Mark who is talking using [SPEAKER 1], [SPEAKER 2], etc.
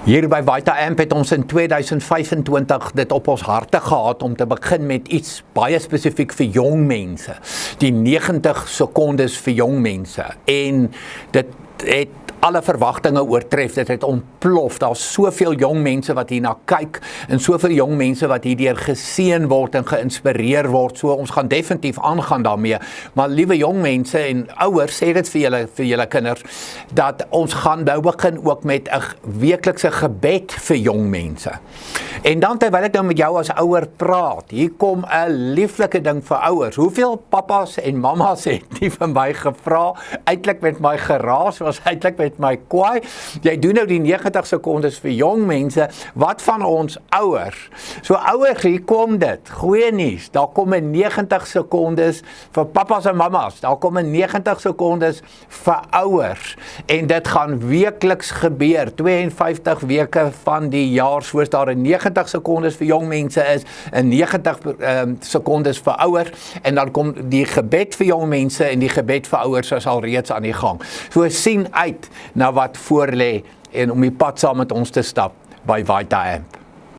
[SPEAKER 1] Hier by Vita Amp het ons in 2025 dit op ons harte gehad om te begin met iets baie spesifiek vir jong mense. Die 90 sekondes vir jong mense. En dit het alle verwagtinge oortref, dit het ontplof, daar's soveel jong mense wat hierna kyk, en soveel jong mense wat hierdeur geseën word en geïnspireer word, so ons gaan definitief aangaan daarmee, maar liewe jong mense en ouers, sê dit vir julle kinders, dat ons gaan nou begin ook met 'n weeklikse gebed vir jong mense. En dan terwyl ek nou met jou as ouer praat, hier kom 'n lieflike ding vir ouers. Hoeveel papas en mamas het nie vir my gevra, eintlik met my geraas, was eintlik met my kwaai, jy doen nou die 90 sekondes vir jong mense, wat van ons ouers? So ouers, hier kom dit, goeie nuus, daar kom 'n 90 sekondes vir papas en mamas, daar kom 'n 90 sekondes vir ouers, en dit gaan weekliks gebeur, 52 weke van die jaar, soos daar 'n 90 sekondes vir jong mense is, 'n 90 sekondes vir ouers, en dan kom die gebed vir jong mense en die gebed vir ouers is al reeds aan die gang. So sien uit na wat voor lê en om die pad saam met ons te stap by Vita Amp.